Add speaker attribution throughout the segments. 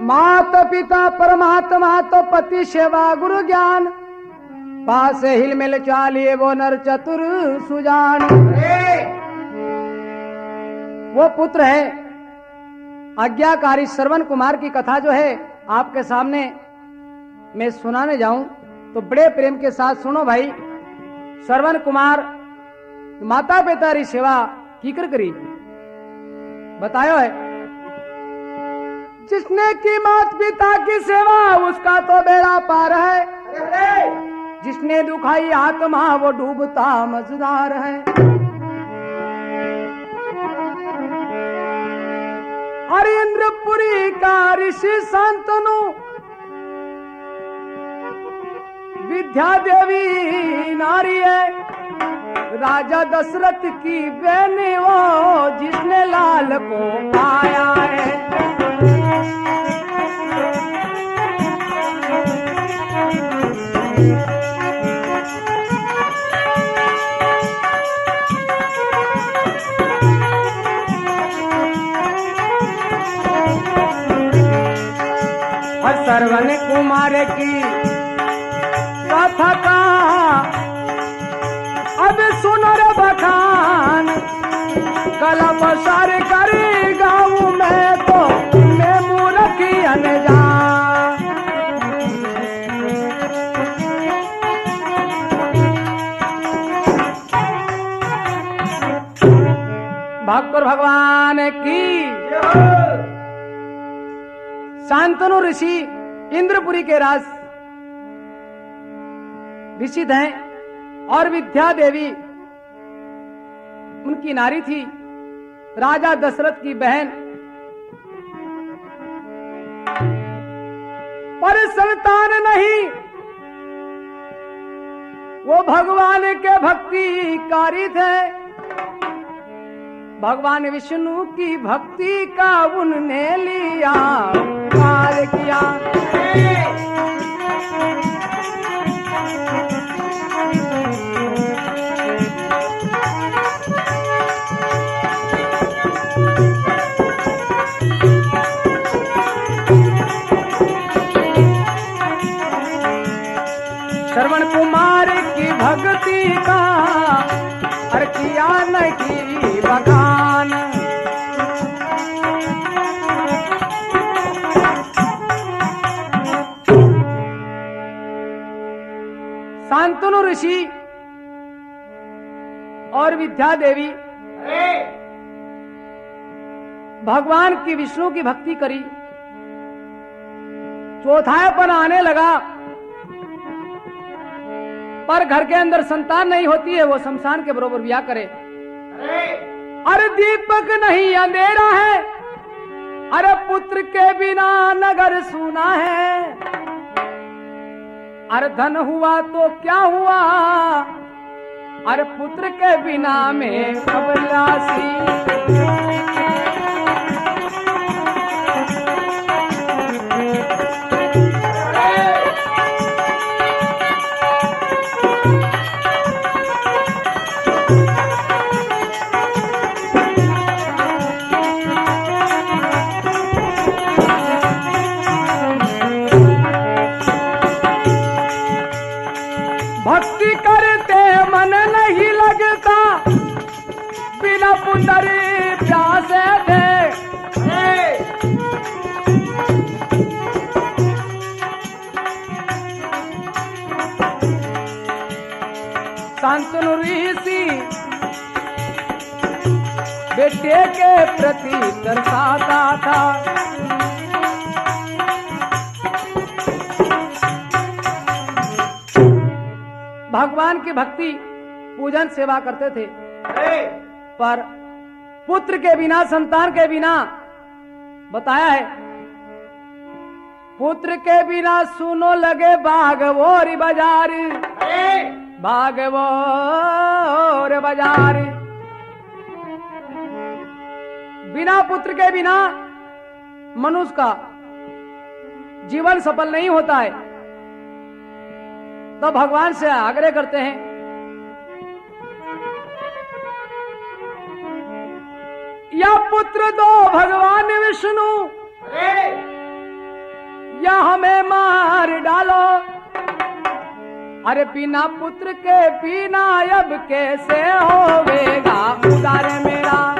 Speaker 1: मात पिता परमात्मा तो पति सेवा गुरु ज्ञान, पास हिल मिल चालिए वो नर चतुर सुजान। वो पुत्र है आज्ञाकारी श्रवण कुमार की कथा जो है आपके सामने मैं सुनाने जाऊं तो बड़े प्रेम के साथ सुनो भाई। श्रवण कुमार माता पिता री सेवा की कर करी बतायो है। जिसने की माता पिता की सेवा उसका तो बेड़ा पार है, जिसने दुखाई आत्मा वो डूबता मजेदार है। हरिंद्रपुरी का ऋषि शांतनु विद्या देवी नारी है, राजा दशरथ की बहन वो जिसने लाल को पाया है। श्रवण कुमार की कथा का अब सुनो रे बखान, कला पसार करे गाँव में तो मैं मूर्खी अनजान। भागपुर भगवान की शांतनु ऋषि इंद्रपुरी के राज ऋषि हैं और विद्या देवी उनकी नारी थी, राजा दशरथ की बहन। पर संतान नहीं वो भगवान के भक्ति कारी थे, भगवान विष्णु की भक्ति का उनने लिया पार किया। श्रवण कुमार की भक्ति का हर किया नहीं बखान। शांतनु ऋषि और विद्या देवी भगवान की विष्णु की भक्ति करी। चौथापन आने लगा पर घर के अंदर संतान नहीं होती है, वो शमशान के बरोबर ब्याह करे। अरे दीपक नहीं अंधेरा है, अरे पुत्र के बिना नगर सूना है। अरे धन हुआ तो क्या हुआ, अरे पुत्र के बिना में अभिलाषी। भक्ति करते मन नहीं लगता, बिना पुतरी प्यासे थे। शांतनु ऋषि बेटे के प्रति तरसाता था। भगवान की भक्ति पूजन सेवा करते थे, पर पुत्र के बिना संतान के बिना बताया है। पुत्र के बिना सुनो लगे बागवोर बाजार, बागवोर बाजार। बिना पुत्र के बिना मनुष्य का जीवन सफल नहीं होता है। तो भगवान से आग्रह करते हैं, या पुत्र दो भगवान विष्णु, या हमें मार डालो। अरे बिना पुत्र के बिना अब कैसे होवेगा उदार मेरा।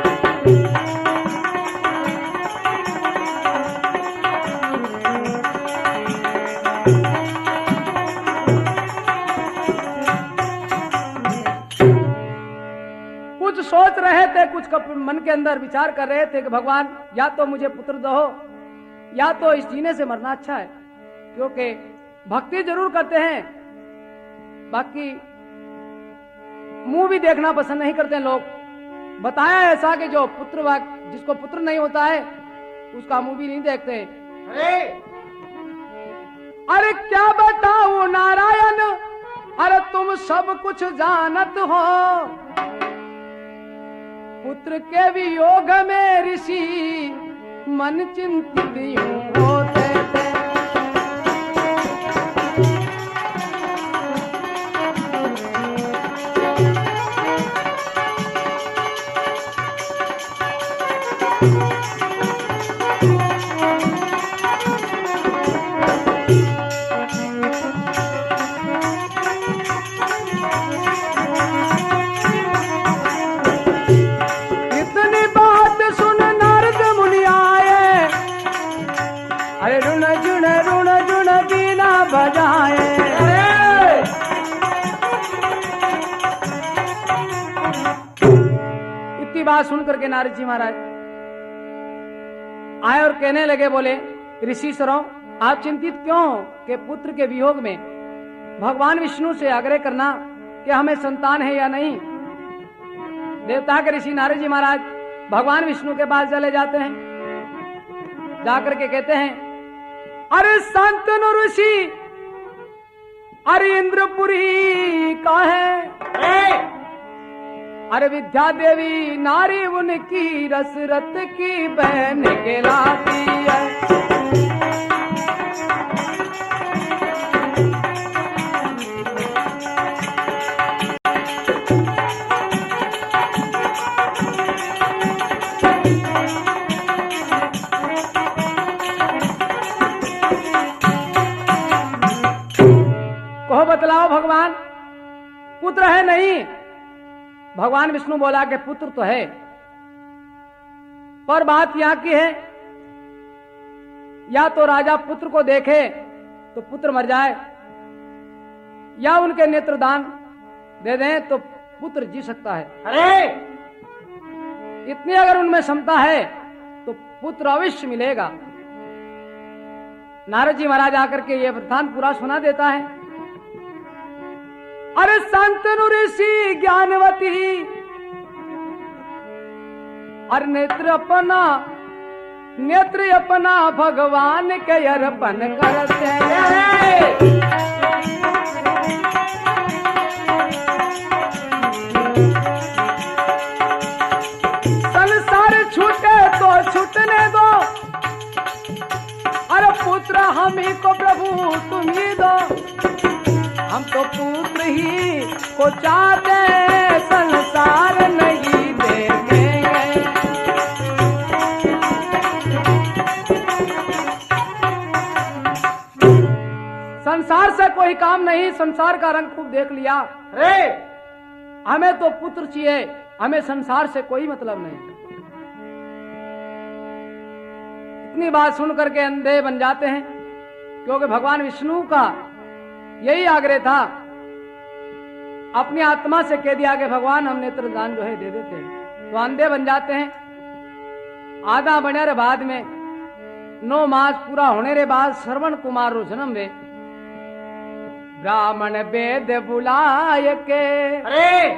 Speaker 1: कुछ सोच रहे थे, कुछ मन के अंदर विचार कर रहे थे कि भगवान या तो मुझे पुत्र दो या तो इस जीने से मरना अच्छा है, क्योंकि भक्ति जरूर करते हैं, बाकी मुंह भी देखना पसंद नहीं करते लोग। बताया ऐसा कि जो पुत्र जिसको पुत्र नहीं होता है उसका मुंह भी नहीं देखते। अरे क्या बताऊं नारायण, अरे तुम सब कुछ जानत हो। पुत्र के वियोग में ऋषि मन चिंतित यूं होते थे। इतनी बात सुन करके नारद जी महाराज आए और कहने लगे, बोले ऋषि सरों, आप चिंतित क्यों हो कि पुत्र के वियोग में भगवान विष्णु से आग्रह करना कि हमें संतान है या नहीं। देवता के ऋषि नारद जी महाराज भगवान विष्णु के पास चले जाते हैं, जाकर के कहते हैं, अरे शांतनु ऋषि, अरे इंद्रपुरी का है। अरे विद्या देवी नारी उनकी रसरत की बहन कहलाती है। कहो बतलाओ भगवान, पुत्र है नहीं? भगवान विष्णु बोला कि पुत्र तो है, पर बात यहां की है, या तो राजा पुत्र को देखे तो पुत्र मर जाए, या उनके नेत्रदान दे दें तो पुत्र जी सकता है। अरे इतनी अगर उनमें क्षमता है तो पुत्र अवश्य मिलेगा। नारद जी महाराज आकर के ये वृत्तांत पूरा सुना देता है। अरे शांतनु ऋषि ज्ञानवती, और नेत्र अपना भगवान के अर्पण करते हैं। संसार छूटे तो छूटने दो, अरे पुत्र हम ही को प्रभु तुम ही दो। हम तो पुत्र ही को चाहते, संसार नहीं देंगे। संसार से कोई काम नहीं, संसार का रंग खूब देख लिया। अरे हमें तो पुत्र चाहिए, हमें संसार से कोई मतलब नहीं। इतनी बात सुन करके अंधे बन जाते हैं, क्योंकि भगवान विष्णु का यही आग्रह था। अपनी आत्मा से कह दिया कि भगवान हम नेत्रदान जो है दे देते हैं, तो अंधे बन जाते हैं। आधा बने रे बाद में 9 मास पूरा होने रे बाद श्रवण कुमार रो जन्म वे। ब्राह्मण वेद बुलाय के, अरे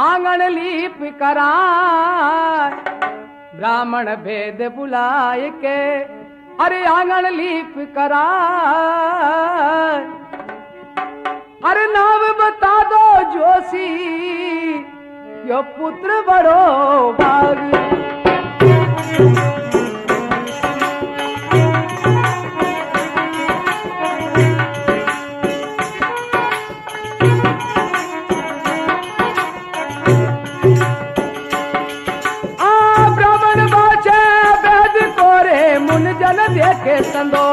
Speaker 1: आंगन लीप कराय। ब्राह्मण वेद बुलाय के, अरे आंगन लीप कराय। अरे नाम बता दो जोशी, यो पुत्र बड़ो भागी। ब्राह्मण बाचे वेद कोरे मुन जन देखे संदो।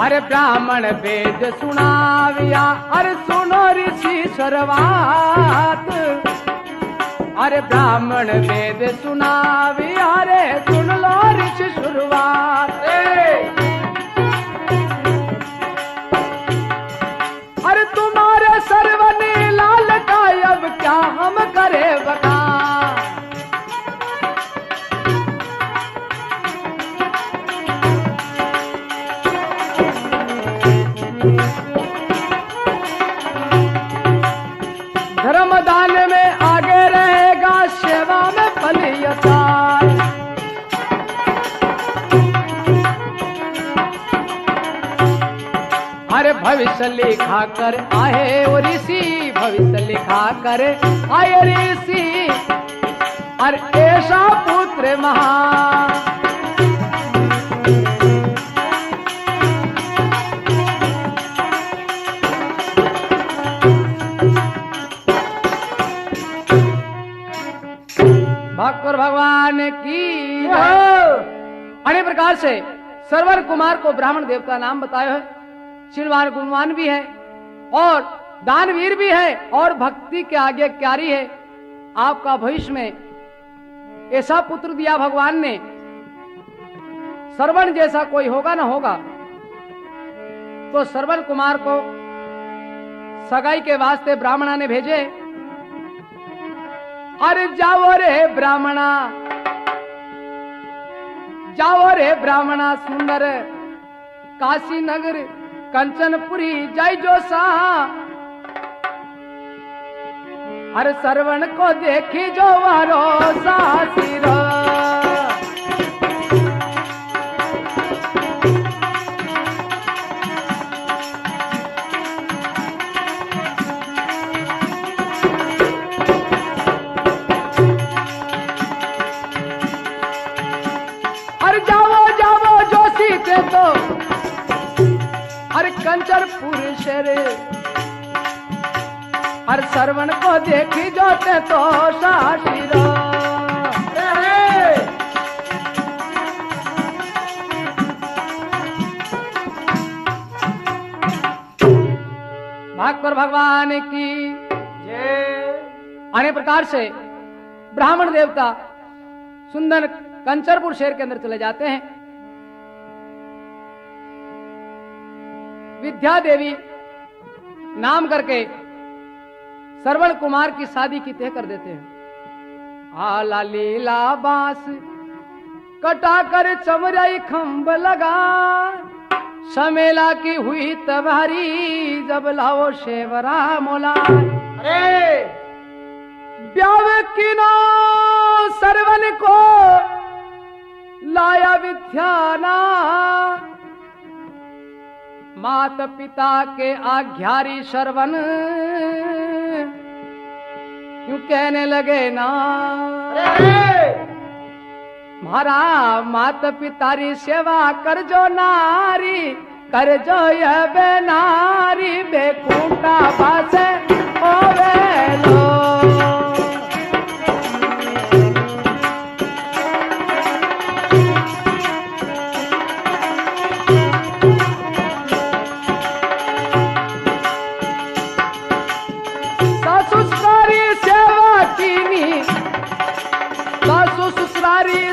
Speaker 1: अरे ब्राह्मण वेद सुनाविया, अरे सुनो ऋषि शुरुआत। अरे ब्राह्मण वेद सुनाविया, रे सुन लो ऋषि शुरुआत। अरे तुम्हारे सर्वने लाल का अब क्या हम करे बखान। धर्मदान में आगे रहेगा, सेवा में फलियतार। अरे भविष्य लिखा कर आए ओ ऋषि, भविष्य लिखा कर आए ऋषि। अरे ऐसा पुत्र महान, भक्त और भगवान की अन्य प्रकार से सरवर कुमार को ब्राह्मण देवता नाम बताया है। शीलवान गुणवान भी है और दानवीर भी है और भक्ति के आगे क्यारी है। आपका भविष्य में ऐसा पुत्र दिया भगवान ने, श्रवण जैसा कोई होगा ना होगा। तो श्रवण कुमार को सगाई के वास्ते ब्राह्मणा ने भेजे। अरे जाओ रे ब्राह्मणा, जाओ रे ब्राह्मणा, सुंदर काशी नगर कंचनपुरी जय जोसा। हर श्रवण को देखी जो भरोसा सिरो। अरे जाओ जाओ जोशी के तो अरे कंचनपुर शेर। हर श्रवण को देखी जोते तो साशिरो। भागकर भगवान की जय। अन्य प्रकार से ब्राह्मण देवता सुंदर कंचनपुर शहर के अंदर चले जाते हैं। विद्या देवी नाम करके श्रवण कुमार की शादी की तय कर देते हैं। आला लीला बांस कटा कर चमराई खंभ लगा, समेला की हुई तबारी जब लाओ शेवरा मोला। अरे ब्याव की नो श्रवण को लाया विद्याना, मात पिता के आज्ञारी श्रवण यूं कहने लगे ना। मारा मात पितारी सेवा कर जो नारी, कर जो यह बेनारी बेकूटा बासे ओ बेलो।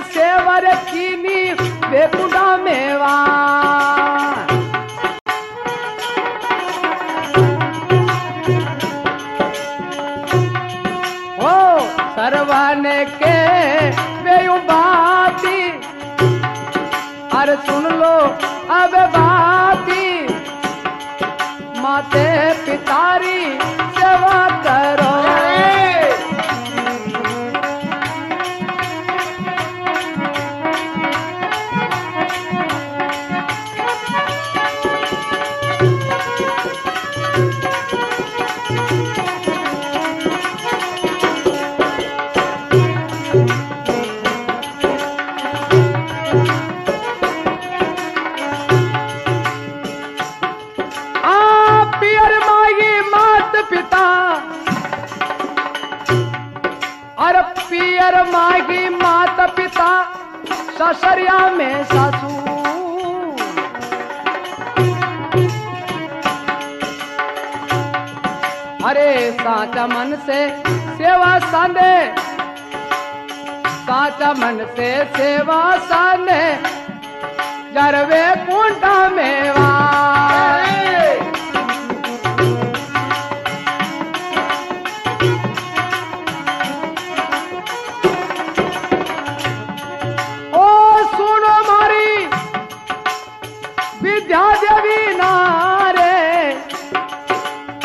Speaker 1: सेवर कीनी बेकुड़ा मेवा। ओ सरवन के बेयु बाती, अरे सुन लो अब बाती। माते पितारी सेवा करो। पियर मागी माता पिता, ससुरिया में सासू। अरे साचा मन से सेवा सांदे, साचा मन से सेवा सांदे, जरवे कुंडा मेवा।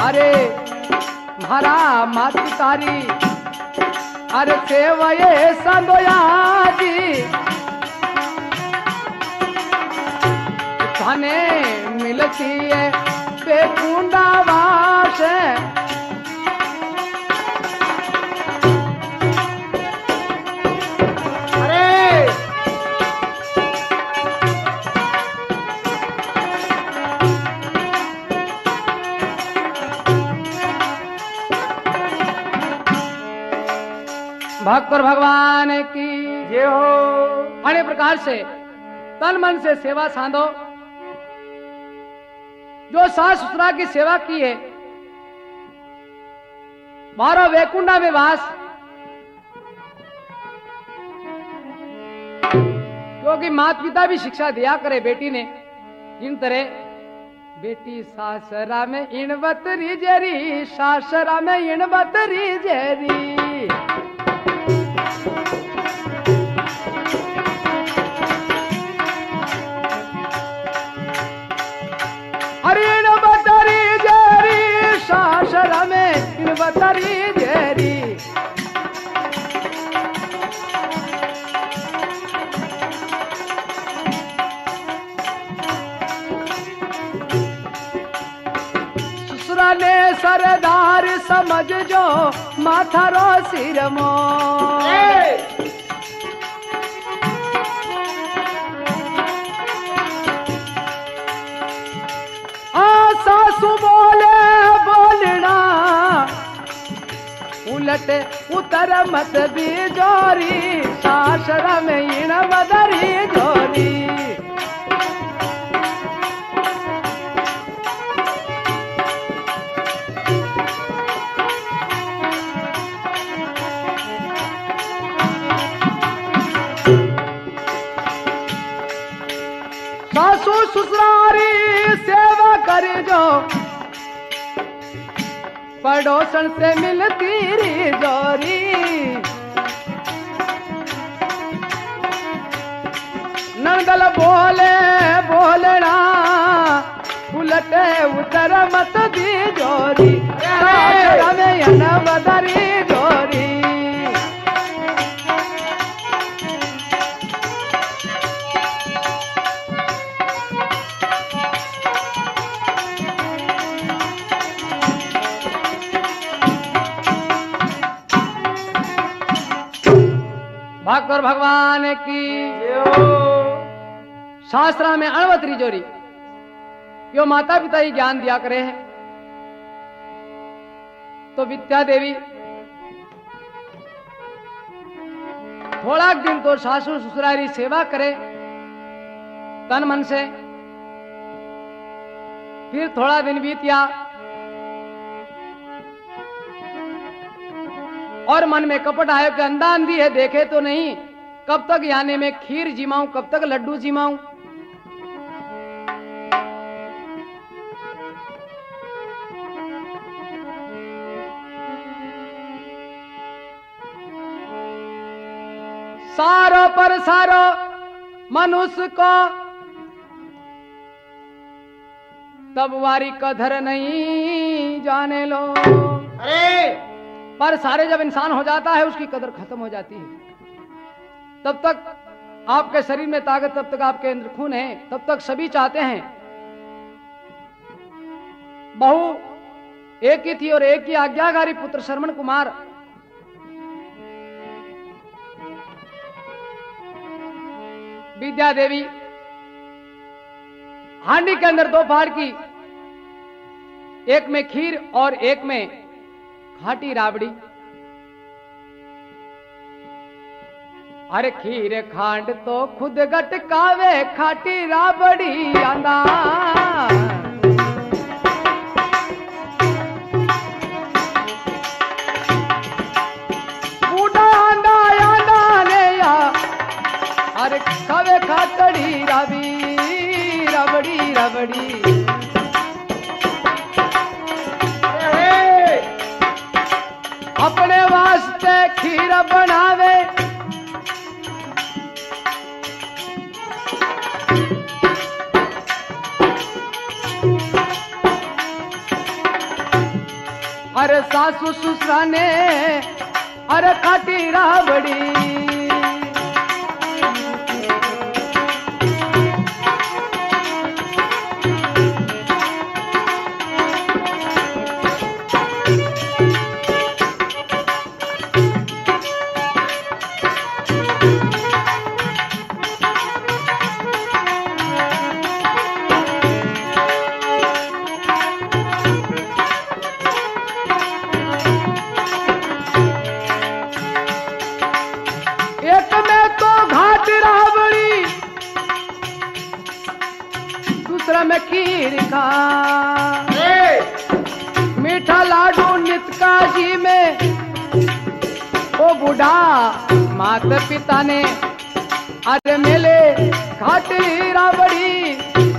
Speaker 1: अरे मारा माती तारी, अरे सेवये संदोयाजी, थाने मिलती है बेकुंडा वास। भक्त और भगवान की जय हो। अनेक प्रकार से तन मन से सेवा सांधो। जो सास ससुरा की सेवा की है, 12 वैकुंडा में वास। क्योंकि माता पिता भी शिक्षा दिया करे बेटी ने, जिन तरह बेटी सासरा में इन बतरी जरी, सासरा में इन बतरी जरी। बतरी जेरी, ससुरा ने सरदार समझ जो माथा रो सिर मो। सासू बोले बोलना, उलट उतर मत भी जोरी, सासरा में इन बदरी जोरी। सासू ससुरारी सेवा करे जो, पड़ोसन से मिलती री जोरी। नंदल बोले बोलना, उलटे उतर मत दी जोरी, में न बदरी जोरी। भागवर भगवान की शास्त्रा में अणवतरी जोरी। यो माता पिता ही ज्ञान दिया करे हैं। तो विद्या देवी थोड़ा दिन तो सासू ससुरारी सेवा करे तन मन से, फिर थोड़ा दिन बीत गया और मन में कपट आयो कि अंधा अंधी है, देखे तो नहीं, कब तक याने में खीर जिमाऊं, कब तक लड्डू जिमाऊं। सारो पर सारो मनुष्य को तब वारी कदर नहीं जाने लो। अरे पर सारे जब इंसान हो जाता है उसकी कदर खत्म हो जाती है। तब तक आपके शरीर में ताकत, तब तक आपके अंदर खून है, तब तक सभी चाहते हैं। बहू एक ही थी और एक ही आज्ञाकारी पुत्र श्रवण कुमार। विद्या देवी हांडी के अंदर 2 फाड़ की, एक में खीर और एक में खाटी राबड़ी। अरे खीर खांड तो खुद गटकावे, खाटी राबड़ी आंदा। अरे खावे खाटड़ी राबी रबड़ी रबड़ी अपने वास्ते खीर बनावे अरे सासू ससुरा ने अरे खाटी राबड़ी में खीर खा मीठा लाडू नितका जी में ओ बूढ़ा मात पिता ने अरे मेले खाटी राबड़ी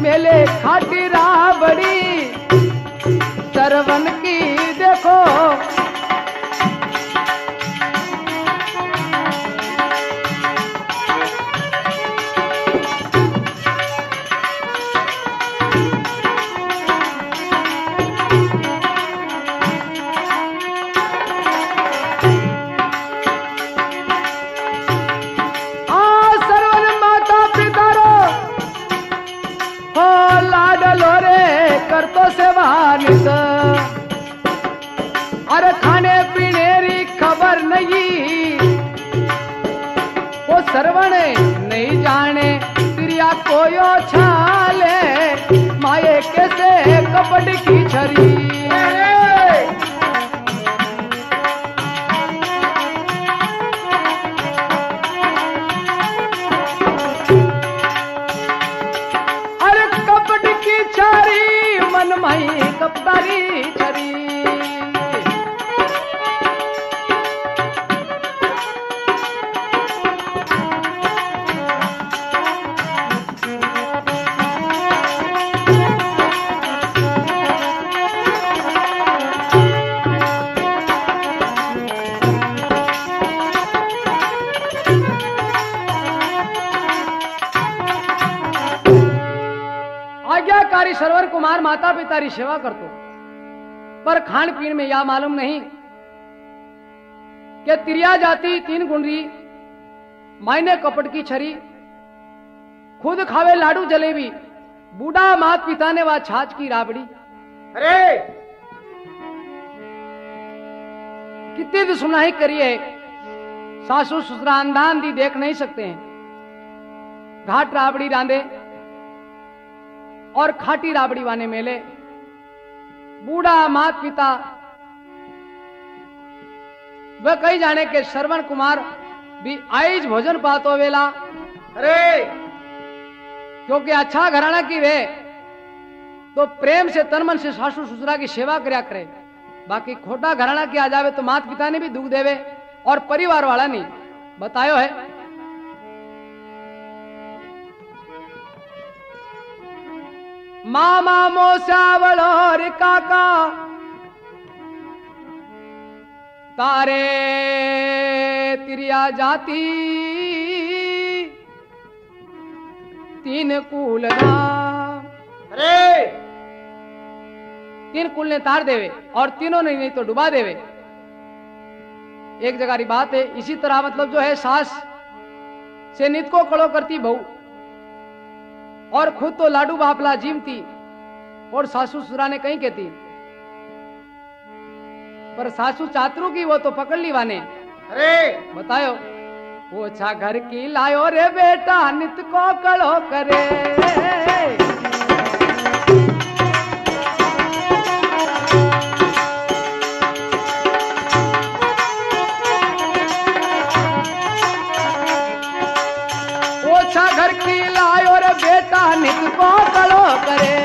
Speaker 1: मेले खाटी राबड़ी सरवन की देखो अरे खाने पीने री खबर नहीं वो सरवण नहीं जाने तिरिया कोयो छाले माये कैसे कपड़ की छरी अरे कपड़ की छरी मन माई कपड़ी छरी आज्ञाकारी सरवर कुमार माता पिता री सेवा करतो पर खान पीन में या मालूम नहीं कि तिरिया जाती 3 गुंडरी मायने कपट की छरी खुद खावे लाडू जलेबी बूढ़ा मात पिता ने वह छाछ की राबड़ी अरे कितनी दुश्मनाही करी है सासू ससुरा अंधान दी देख नहीं सकते हैं घाट राबड़ी रांधे और खाटी राबड़ी वाने मेले बूढ़ा मात पिता वह कही जाने के श्रवण कुमार भी आइज भोजन पातो वेला अरे क्योंकि अच्छा घराना की वे तो प्रेम से तन मन से सासू ससुरा की सेवा करया करे बाकी खोटा घराना की आ जावे तो मात पिता ने भी दुख देवे और परिवार वाला नहीं बतायो है मामा मोसावलो रे काका तारे तिरिया जाती 3 कुल ना अरे 3 कुल ने तार देवे और तीनों ने नहीं तो डुबा देवे एक जगह की बात है इसी तरह मतलब जो है सास से नित को कड़ो करती बहू और खुद तो लाडू बापला जीमती और सासू ससुरा ने कहीं कहती पर सासू चातरू की वो तो पकड़ ली वाने अरे बतायो वो अच्छा घर की लायो रे बेटा नित को कड़ो करे घर की लायो रे बेटा नित को कड़ो करे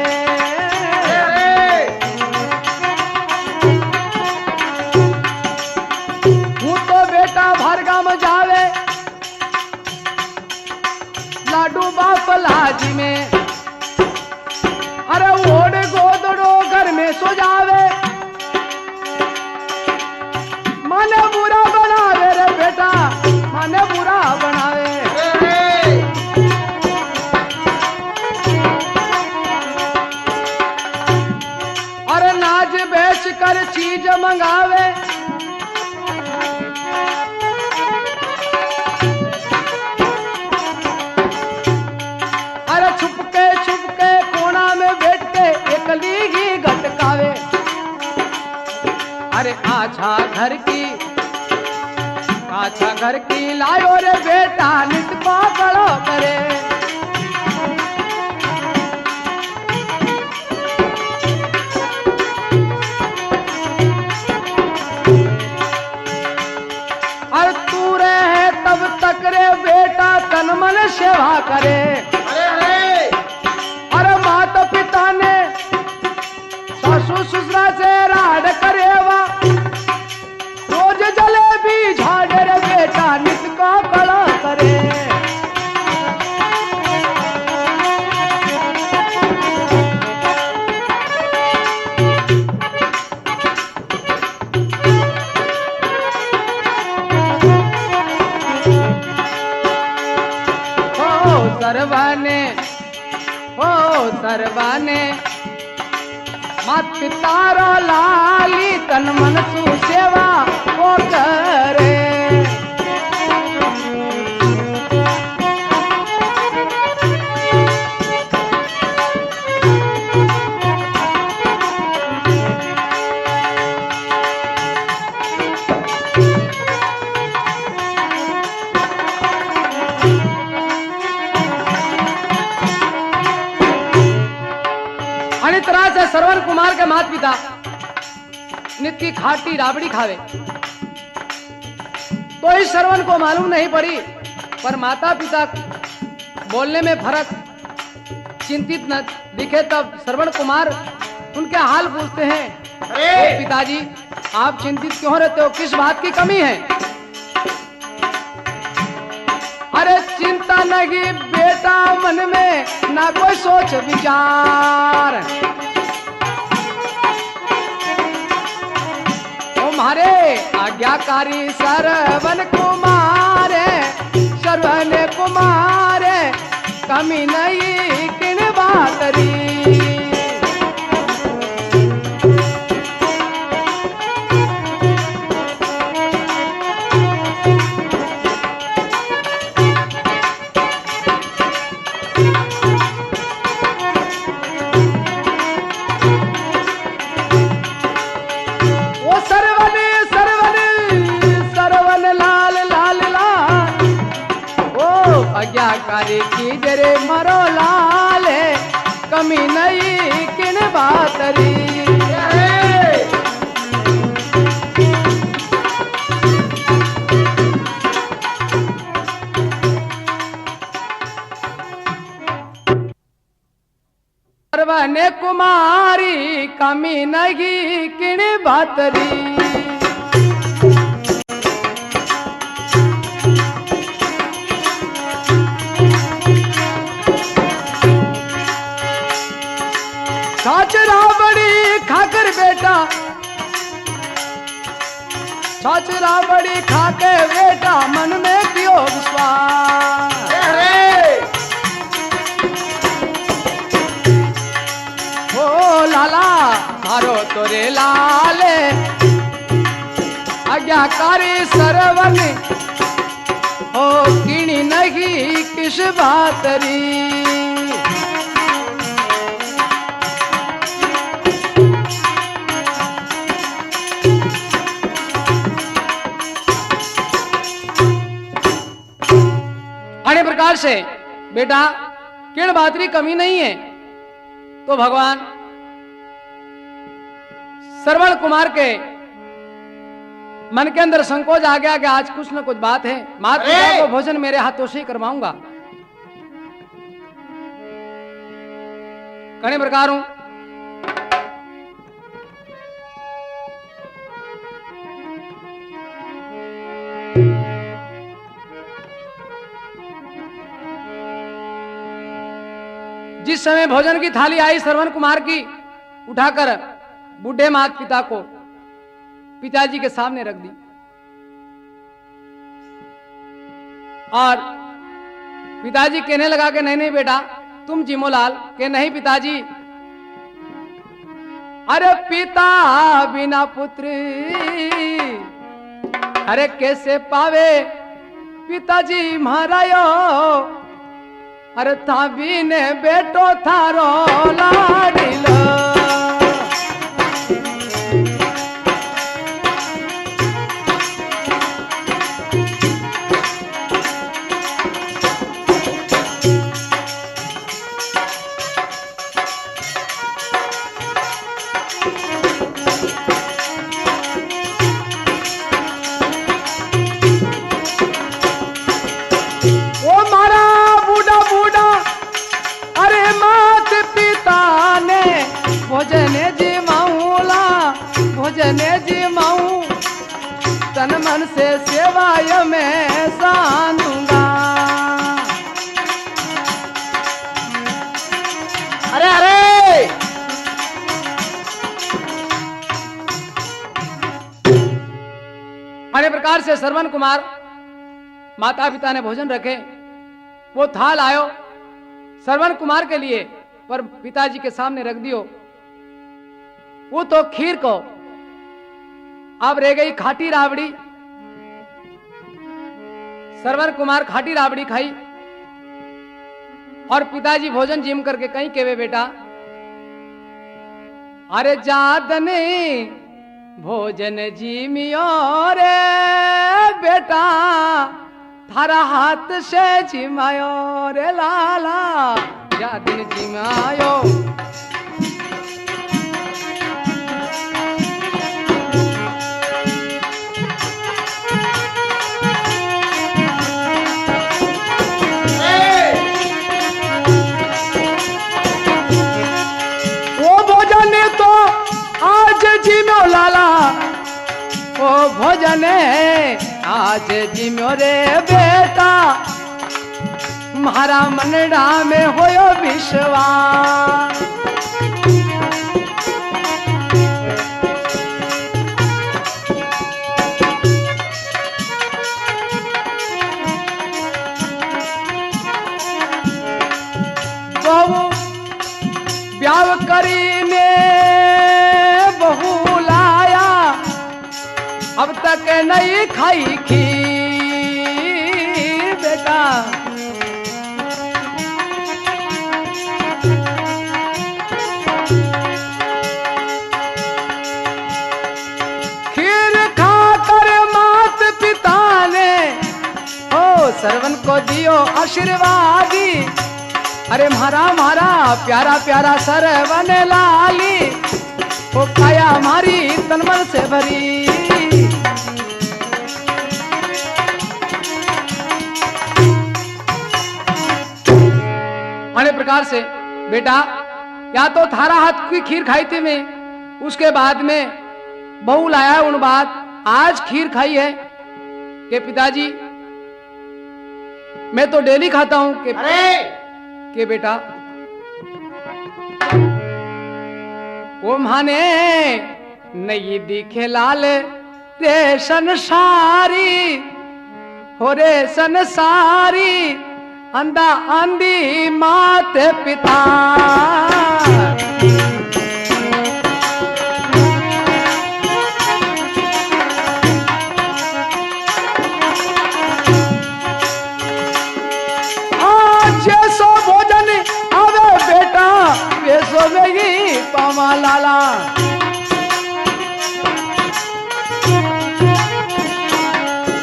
Speaker 1: तू तो बेटा भरगा में जावे लाडू बाप लाजी में। अरे ओढ़ गोदड़ो घर में सो जावे, माने बुरा बनावे रे बेटा, माने बुरा बनावे। अरे नाज बेच कर चीज मंगावे, छुपके कोना में बैठ के एकली ही गटकावे। अरे आछा घर की लायो रे बेटा, नित को गड़ो करे। अरे तू रहे तब तक रे बेटा, तन मन सेवा करे। अरे माता पिता ने सासू ससुरा से राड करेवा, रोज जलेबी झाड़े रे बेटा, नित का कड़ा करे। सरवाने मात पितारो लाली, तन मन सु सेवा वो करे। तरह से श्रवण कुमार के माता पिता नित की खाटी राबड़ी खावे, तो इस श्रवण को मालूम नहीं पड़ी, पर माता पिता बोलने में फर्क चिंतित न दिखे, तब श्रवण कुमार उनके हाल पूछते हैं। अरे पिताजी, आप चिंतित क्यों रहते हो, किस बात की कमी है? अरे चिंता नहीं बेटा, मन में ना कोई सोच विचार। तुम्हारे आज्ञाकारी श्रवण कुमार, श्रवण कुमार, कमी नहीं किन बातरी। आज्ञाकारी की जरे मरो लाल, कमी नहीं किन बातरी। श्रवण कुमारी, कमी नहीं किन बातरी। छाछ राबड़ी खाकर बेटा, छाछ राबड़ी खाके बेटा, मन में क्यों विश्वास। ओ लाला मारो तोरे लाले, आज्ञाकारी श्रवण ओ किणी नहीं किस बातरी। अन्य प्रकार से बेटा किण बातरी कमी नहीं है। तो भगवान श्रवण कुमार के मन के अंदर संकोच आ गया कि आज कुछ न कुछ बात है, माता पिता को भोजन मेरे हाथों से ही करवाऊंगा। कई प्रकार हूं जिस समय भोजन की थाली आई श्रवण कुमार की, उठाकर बूढ़े माता पिता को पिताजी के सामने रख दी और पिताजी कहने लगा कि नहीं नहीं बेटा तुम जिमोलाल, के नहीं पिताजी, अरे पिता बिना पुत्र अरे कैसे पावे पिताजी महारायो, अरे था बिने बेटो थारो लाडिलो। भोजने जी माऊ तन मन से सेवाय में सानूंगा। अरे अरे अन्य प्रकार से श्रवण कुमार माता पिता ने भोजन रखे, वो थाल आयो श्रवण कुमार के लिए, पर पिताजी के सामने रख दियो। वो तो खीर को, अब रह गई खाटी राबड़ी। श्रवण कुमार खाटी राबड़ी खाई और पिताजी भोजन जिम करके कहीं केवे बेटा, अरे जादने भोजन जिमियो रे बेटा, थारा हाथ से जिमायो रे लाला, जादन जिमायो। लाला ओ भोजन आज जिम्यो रे बेटा, मारा मनडा में होयो विश्वास। बहु ब्याह करीने बहु लाया, अब तक नहीं खाई खीर बेटा। खीर खाकर मात पिता ने ओ श्रवण को दियो आशीर्वादी, अरे मारा मारा प्यारा प्यारा श्रवण लाली, वो काया हमारी तनमन से भरी। अन्य प्रकार से बेटा, या तो थारा हाथ की खीर खाई थी मैं, उसके बाद में बहू लाया उन बात आज खीर खाई है कि पिताजी मैं तो डेली खाता हूं कि अरे के बेटा वो माने नहीं दिखे लाल रे संसारी, हो रे संसारी अंधा अंधी मात पिता। जैसो भोजन आवे बेटा वैसो वेगी पामा लाला,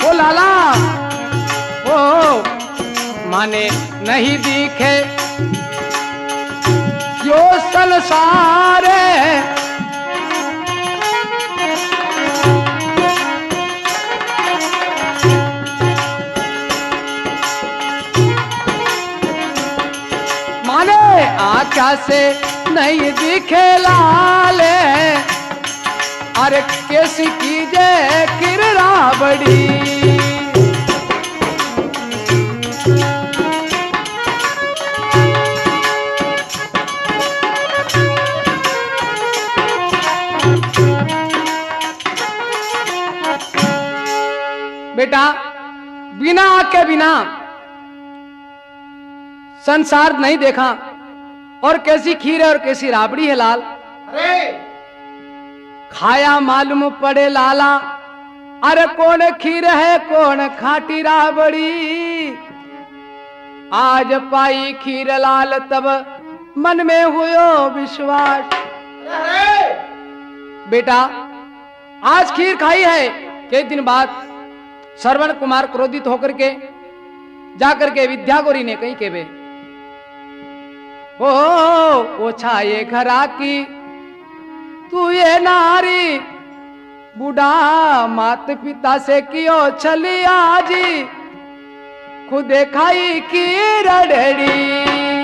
Speaker 1: ओ लाला ओ माने नहीं दिखे जो संसार माने आँखा से नहीं दिखे लाले, अरे कैसी कीजे किररा बड़ी। बेटा बिना आग के बिना संसार नहीं देखा, और कैसी खीर है और कैसी राबड़ी है लाल।
Speaker 2: अरे
Speaker 1: खाया मालूम पड़े लाला, अरे कौन खीर है कौन खाटी राबड़ी। आज पाई खीर लाल तब मन में हुयो विश्वास।
Speaker 2: अरे
Speaker 1: बेटा आज खीर खाई है, कई दिन बाद श्रवण कुमार क्रोधित होकर के जाकर के विद्यागौरी ने कही के बे ओ छाये घरा की तू ये नारी, बूढ़ा मात पिता से कियो छली आजी, खुदे खाई की रड़ड़ी।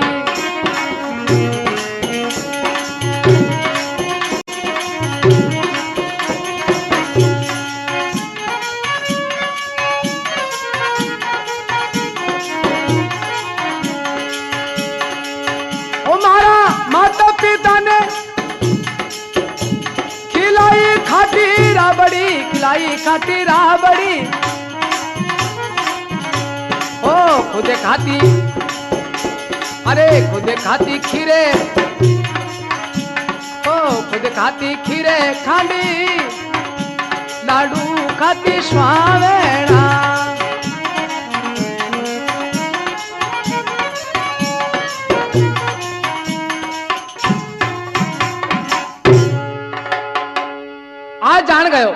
Speaker 1: माता पिता ने खिलाई खाटी राबड़ी, खिलाई खाटी राबड़ी। ओ खुदे खाती, अरे खुदे खाती खीरे, ओ खुदे खाती खीरे खांडी, लाडू खाती स्वावेणा। आज जान गयो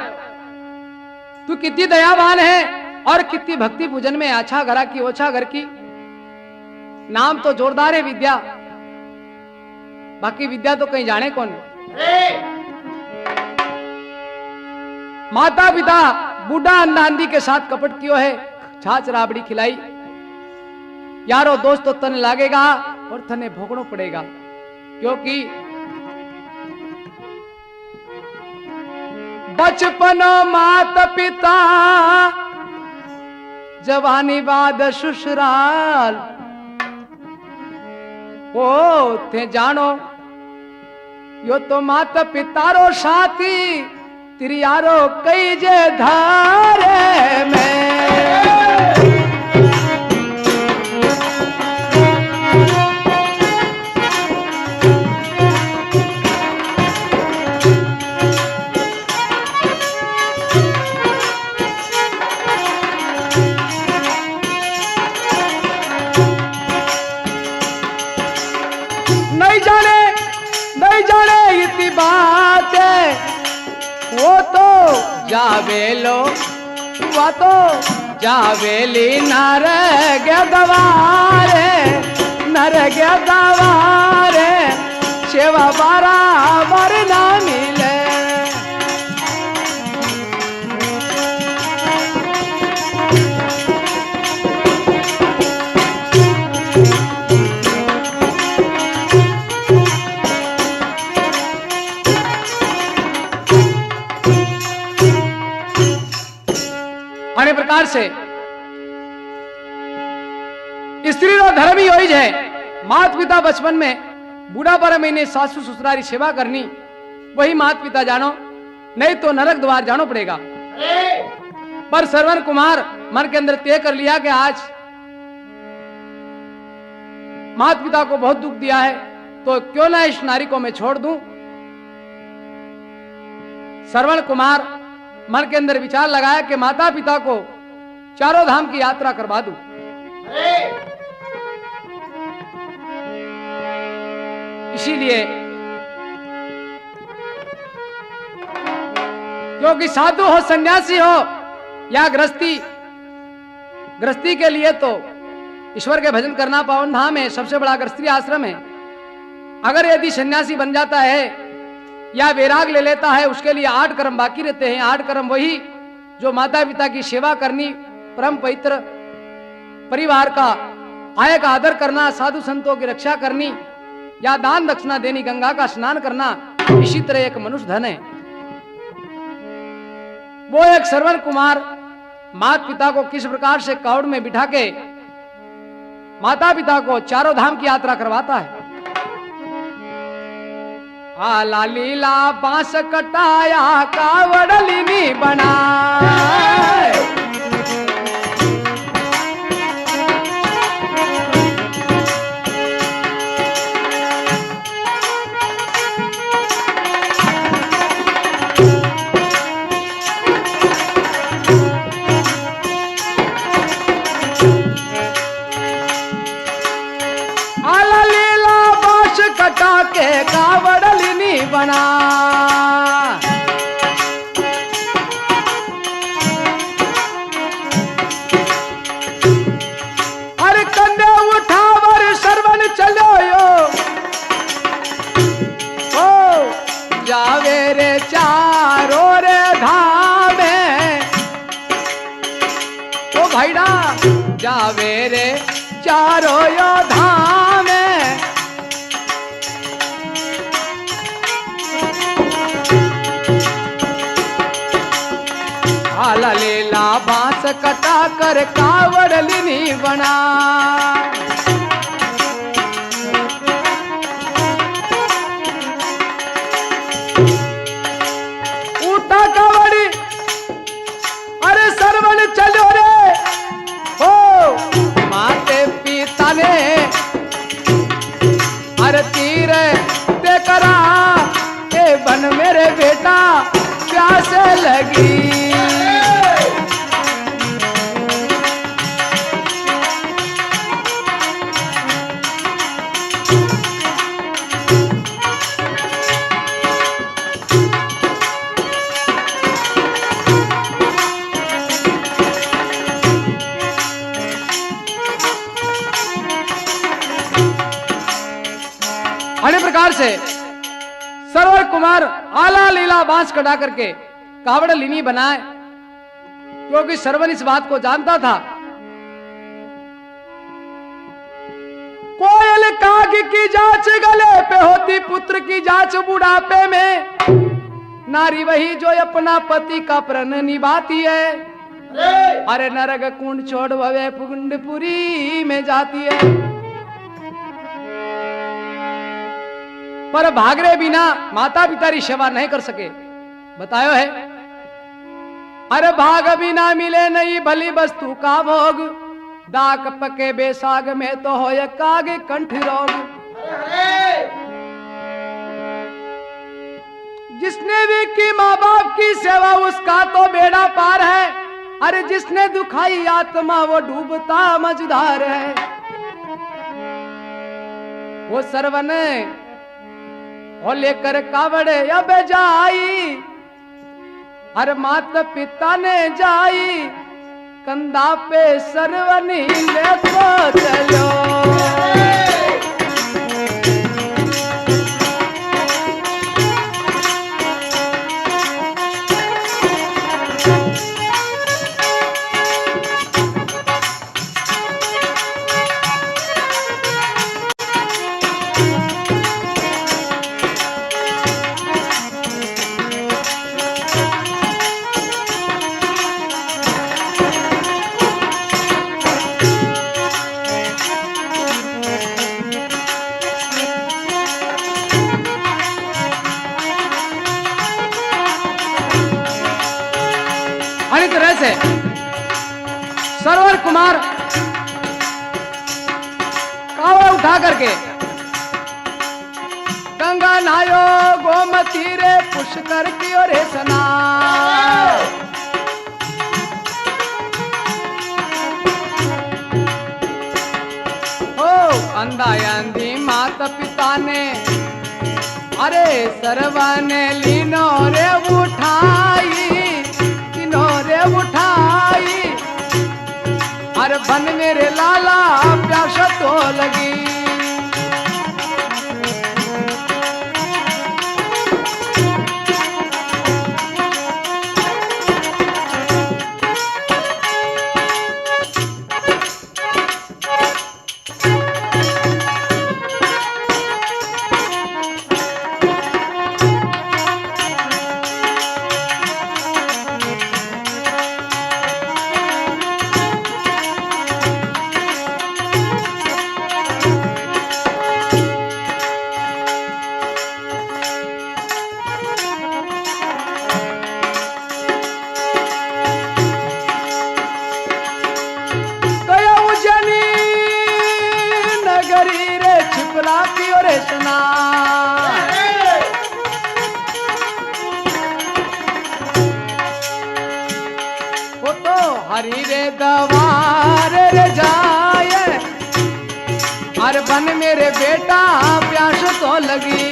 Speaker 1: तू कितनी दयावान है और कितनी भक्ति पूजन में अच्छा घरा की ओछा घर की। नाम तो जोरदार है विद्या, बाकी विद्या तो कहीं जाने कौन। माता पिता बूढ़ा अंधा अंधी के साथ कपट कियो है, छाछ राबड़ी खिलाई। यारो दोस्त तो तने लागेगा और तने भोगनो पड़ेगा, क्योंकि बचपन मात पिता, जवानी बाद ससुराल। ओ थे जानो यो तो मात पितारो साथी, तेरी यारो कई जे धारे में। नहीं जाने इतनी बात है, वो तो जावेलो, वो तो जावेली नर गवारे, नर गवारे, सेवा बराबर ना मिले। अन्य प्रकार से स्त्री रो धर्म ही होई है, मात पिता बचपन में बूढ़ा पर महीने सासू ससुरारी सेवा करनी, वही मात पिता जानो, नहीं तो नरक द्वार जानो पड़ेगा। पर श्रवण कुमार मन के अंदर तय कर लिया कि आज मात पिता को बहुत दुख दिया है, तो क्यों ना इस नारी को मैं छोड़ दूं। श्रवण कुमार मन के अंदर विचार लगाया कि माता पिता को चारों धाम की यात्रा करवा दूं। इसीलिए क्योंकि साधु हो सन्यासी हो या गृहस्थी, गृहस्थी के लिए तो ईश्वर के भजन करना पावन धाम है, सबसे बड़ा गृहस्थी आश्रम है। अगर यदि सन्यासी बन जाता है या वैराग ले लेता है, उसके लिए 8 कर्म बाकी रहते हैं। 8 कर्म वही जो माता पिता की सेवा करनी, परम पवित्र परिवार का आय का आदर करना, साधु संतों की रक्षा करनी या दान दक्षिणा देनी, गंगा का स्नान करना, इसी तरह एक मनुष्य धन है। वो एक श्रवण कुमार माता पिता को किस प्रकार से कावड़ में बिठा के माता पिता को चारों धाम की यात्रा करवाता है। आला लीला बांस कटाया कावड़ लीनी बनाए, कटा के कावड़ लीनी बना। अरे कंधे उठावर सरवन चलो यो, ओ जावे रे चारो रे धामे, ओ भाईडा जावे रे चारो यो धामे। आला लीला बांस कटा कर कावड़ लीनी बना। उठा कावड़ी अरे सरवन चलो रे, हो माते पिता ने अरे तीर ते करा ए बन मेरे बेटा प्यास लगी। अन्य प्रकार से सरवर कुमार आला लीला बांस कटा करके कावड़ लीनी बनाए, क्योंकि सरवन इस बात को जानता था। कोयल काग की जांच गले पे होती, पुत्र की जांच बुढ़ापे में। नारी वही जो अपना पति का प्रण निभाती है। अरे नरक कुंड छोड़ भवे कुंडपुरी में जाती है। पर भागरे बिना माता पिता री सेवा नहीं कर सके, बतायो है। अरे भाग बिना मिले नहीं भली वस्तु का भोग, दाक पके बेसाग में तो हो काग कंठ रोग। जिसने भी की माँ बाप की सेवा उसका तो बेड़ा पार है। अरे जिसने दुखाई आत्मा वो डूबता मझधार है। वो सरवन और लेकर कावड़े अब जाई, अरे माता पिता ने जाई, कंधा पे सरवनी ले तो चलो। से सरवर कुमार कावड़ उठा करके गंगा नायो गोमती रे पुष्कर की ओर स्नान। हो अंधा अंधी माता पिता ने अरे सरवन लीनो रे उठाई, तीनों रे उठाई। अरे बन मेरे लाला प्यास तो लगी। वो तो हरी रे गवार रे जाए, अरे बन मेरे बेटा प्यास तो लगी।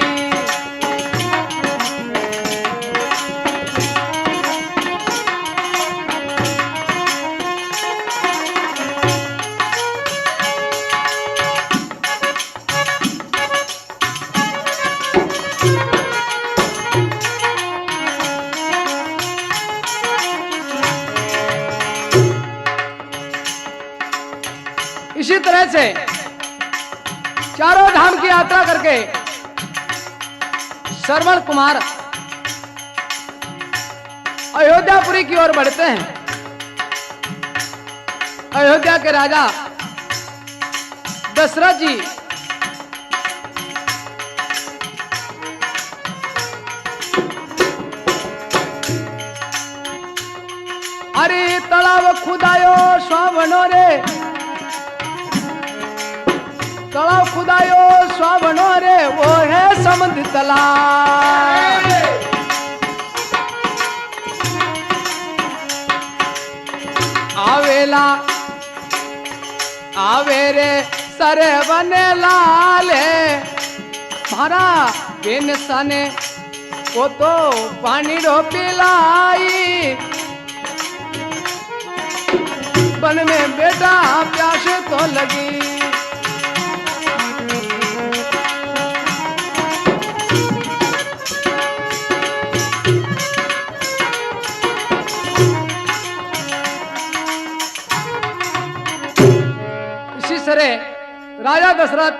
Speaker 1: इसी तरह से चारों धाम की यात्रा करके श्रवण कुमार अयोध्यापुरी की ओर बढ़ते हैं। अयोध्या के राजा दशरथ जी अरे तालाब खुदायो स्वावनो रे, तालाब खुदायो स्वावनो रे, वो है समुद्र तालाब। आवेला आवे रे सरे बने लाले, मारा बेन सने को तो पानी रो पिलाई। बन में बेटा प्यास तो लगी। राजा दशरथ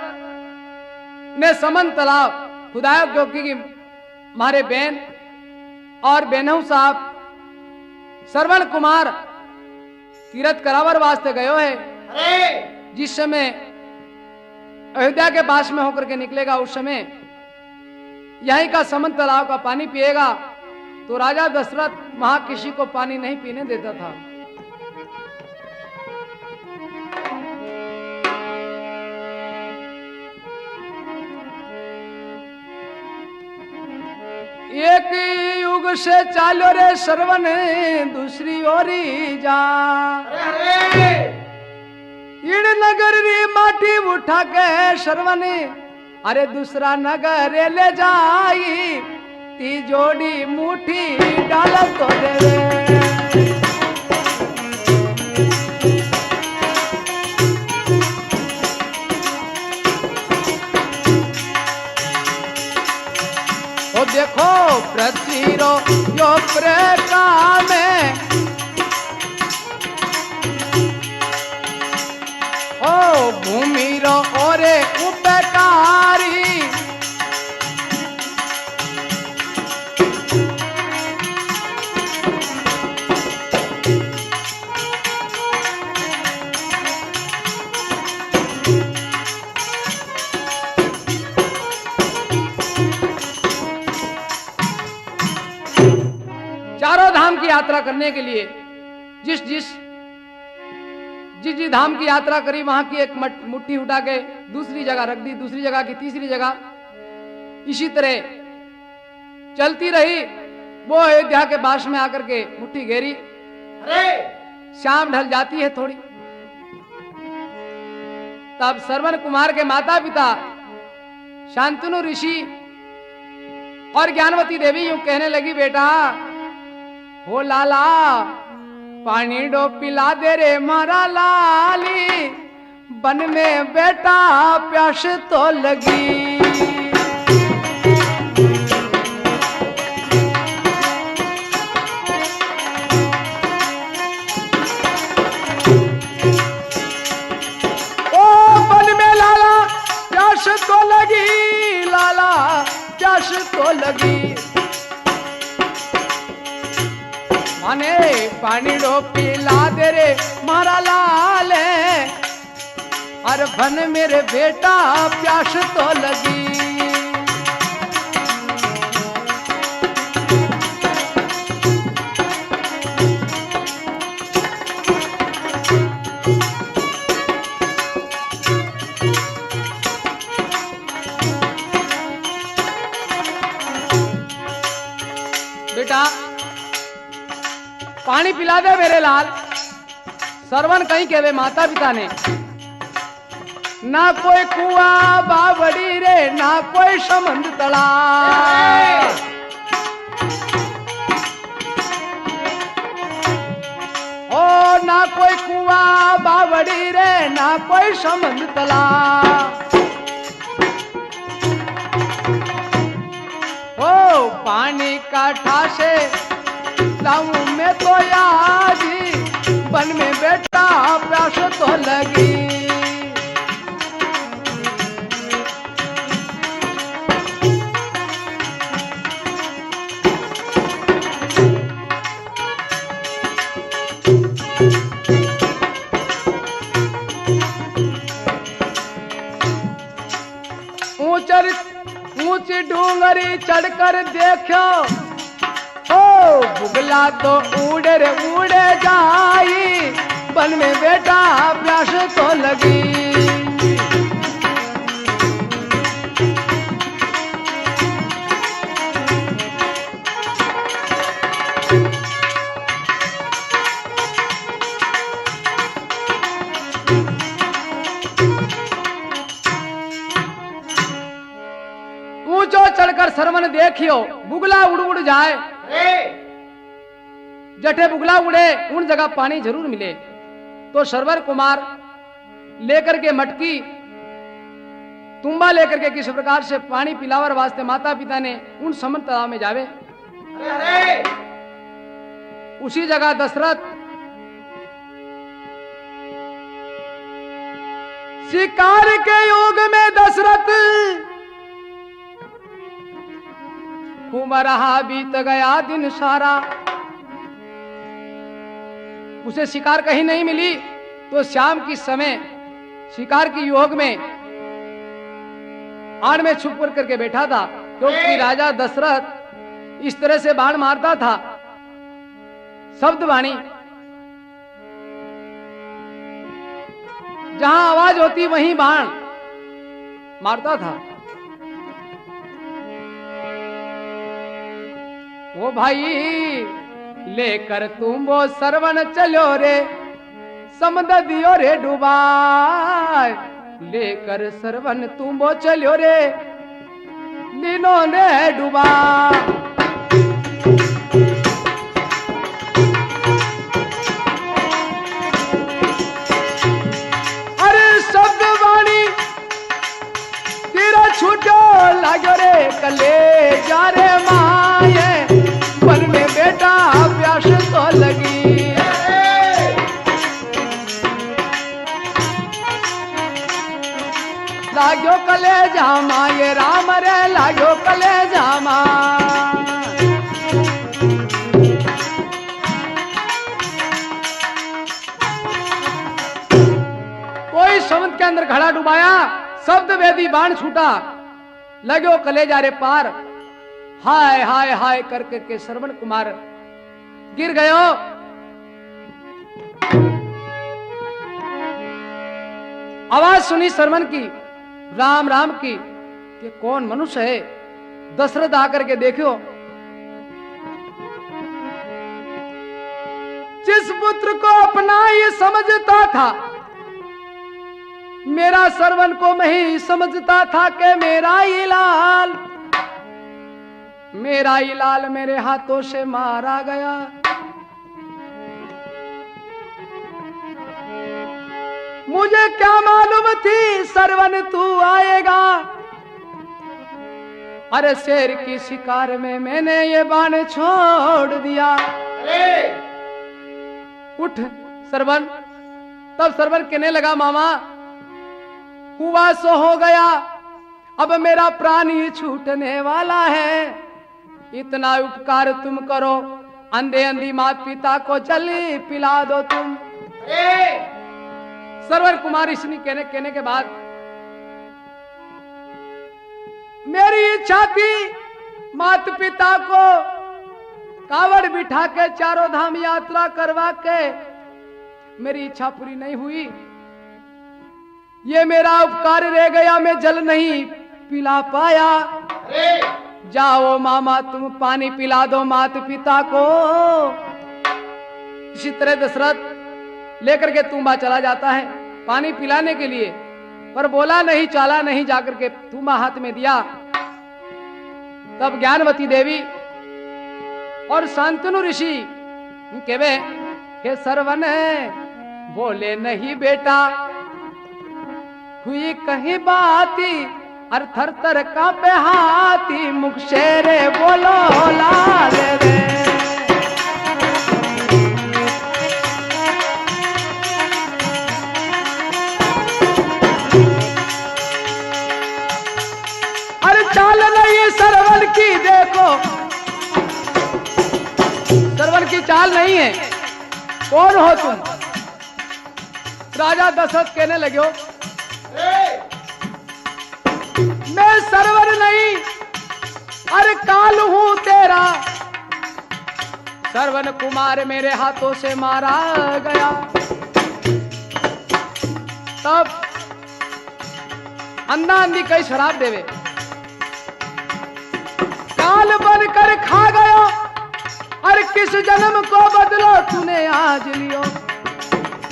Speaker 1: ने समन तालाब खुदाया, क्योंकि हमारे बहन और बेनहू साहब श्रवण कुमार तीरथ करावर वास्ते गयो है। जिस समय अयोध्या के पास में होकर के निकलेगा उस समय यहीं का समन तालाब का पानी पिएगा। तो राजा दशरथ वहां किसी को पानी नहीं पीने देता था। एक युग से चालो रे श्रवण दूसरी ओरी जा, इड़ नगर री माटी उठा के श्रवण अरे दूसरा नगर ले जाई। ती जोड़ी मुठी डाल तो दे। देखो प्रतीरो यो प्रेका में ओ भूमि रो ओरे उपकारी। चारों धाम की यात्रा करने के लिए जिस जिस धाम की यात्रा करी वहां की एक मुट्ठी उठा के दूसरी जगह रख दी, दूसरी जगह की तीसरी जगह। इसी तरह चलती रही। वो अयोध्या के पास में आकर के मुट्ठी घेरी। शाम ढल जाती है थोड़ी, तब श्रवण कुमार के माता पिता शांतनु ऋषि और ज्ञानवती देवी यूं कहने लगी, बेटा हो लाला पानी डो पिला दे रे मारा लाली। बन में बेटा प्यास तो लगी। ओ बन में लाला प्यास तो लगी, लाला प्यास तो लगी। माने पानी डो पिला दे रे मारा लाल। अरे बन मेरे बेटा प्यास तो लगी। बेटा पानी पिला दे मेरे लाल। श्रवण कहीं कहवे माता पिता ने ना कोई कुआ बावड़ी रे, ना कोई समंद तालाब। ओ ना कोई कुआ बावड़ी रे, ना कोई समंद तालाब। ओ पानी का ठासे लाऊं मैं तो आज, बन में बेटा प्यास तो लगी। ऊंची डूंगरी चढ़कर देखो, ओ बुगला तो उड़े रे उड़े जाई, बन में बेटा प्यास तो लगी। ऊंचो चढ़कर सरवन देखियो, बुगला उड़ उड़ जाए। जठे बुगला उड़े उन जगह पानी जरूर मिले। तो सरवर कुमार लेकर के मटकी तुम्बा लेकर के किस प्रकार से पानी पिलावर वास्ते माता पिता ने उन समन तालाब में जावे। उसी जगह दशरथ शिकार के युग में दशरथ घूम रहा, बीत गया दिन सारा। उसे शिकार कहीं नहीं मिली, तो शाम की समय शिकार की योग में आड़ में छुप करके बैठा था, क्योंकि राजा दशरथ इस तरह से बाण मारता था, शब्द वाणी, जहां आवाज होती वहीं बाण मारता था। ओ भाई लेकर तुम वो सरवन चलो रे, समुद्र दियो रे डुबाए। लेकर सरवन तुम वो चलो रे, दिनों ने डुबा। अरे शब्द वाणी तेरा छूटो लागो रे, कले जा रे माए, मन में बेटा प्यास तो लगी। लागो कले जामा ये राम रे, लागो कले जामा। कोई समुद्र के अंदर घड़ा डुबाया, शब्द वेदी बाण छूटा, लगो कलेजा रे पार। हाय हाय हाय करके के श्रवण कुमार गिर गयो। आवाज सुनी श्रवण की, राम राम की, कि कौन मनुष्य है। दशरथ आकर के देखो, जिस पुत्र को अपना ही समझता था, मेरा श्रवण को मैं ही समझता था कि मेरा ही लाल, मेरा ही लाल मेरे हाथों से मारा गया। मुझे क्या मालूम थी श्रवण तू आएगा। अरे शेर की शिकार में मैंने ये बाण छोड़ दिया। उठ श्रवण। तब श्रवण कहने लगा, मामा हुआ सो हो गया, अब मेरा प्राण ही छूटने वाला है। इतना उपकार तुम करो, अंधे अंधी माता पिता को जल पिला दो तुम। श्रवण कुमार ऋषि कहने के बाद, मेरी इच्छा थी माता पिता को कावड़ बिठा के चारों धाम यात्रा करवा के, मेरी इच्छा पूरी नहीं हुई। ये मेरा उपकार रह गया, मैं जल नहीं पिला पाया। जाओ मामा तुम पानी पिला दो माता पिता को। इसी तरह दशरथ लेकर के तुम्बा चला जाता है पानी पिलाने के लिए। पर बोला नहीं, चाला नहीं, जाकर के थूमा हाथ में दिया। तब ज्ञानवती देवी और शांतनु ऋषि केवे हे सरवन बोले नहीं बेटा, हुई कहीं बाती अर थर थर कांपे हाथी, मुख से रे बोलो लाल रे। अरे चाल नहीं सरवन की, देखो सरवन की चाल नहीं है। कौन हो तुम? राजा दशरथ कहने लगे हो मैं सरवन नहीं, अरे काल हूं तेरा। सरवन कुमार मेरे हाथों से मारा गया। तब अंधा अंधी कई शराब देवे, काल बनकर खा गया। अरे किस जन्म को बदलो तूने आज लियो,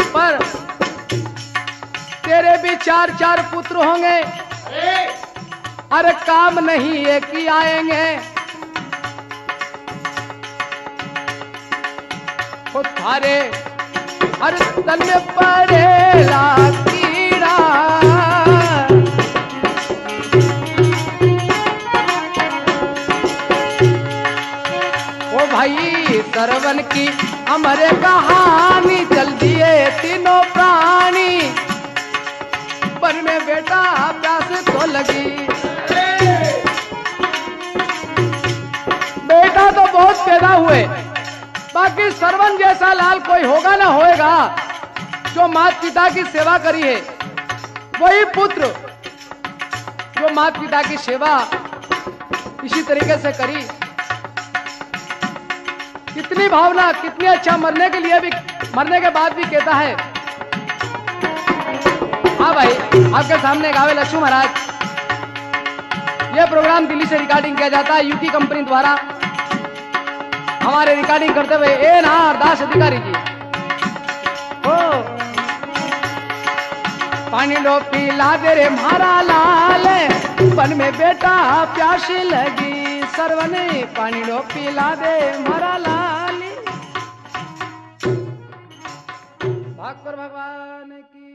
Speaker 1: पर तेरे भी चार चार पुत्र होंगे। अरे काम नहीं एक ही आएंगे। वो थारे अरे तन में पड़ेला कीड़ा। ओ भाई सरवन की हमारे कहानी, चल दिए तीनों प्राणी। पर में बेटा प्यास तो लगी, बेटा तो बहुत पैदा हुए, बाकी सरवन जैसा लाल कोई होगा ना होएगा जो माता पिता की सेवा करी है। वही पुत्र जो माता पिता की सेवा इसी तरीके से करी। कितनी भावना, कितनी अच्छा, मरने के लिए भी, मरने के बाद भी कहता है। हाँ भाई, आपके सामने गावे लक्ष्मण महाराज। यह प्रोग्राम दिल्ली से रिकॉर्डिंग किया जाता है यूटी कंपनी द्वारा। हमारे रिकॉर्डिंग करते हुए एनआर दास अधिकारी जी। ओ पानी लो पिला दे रे मारा लाल, बन में बेटा प्यासी लगी। सरवने पानी लो पिला दे मारा लाल। भाग पर भगवान की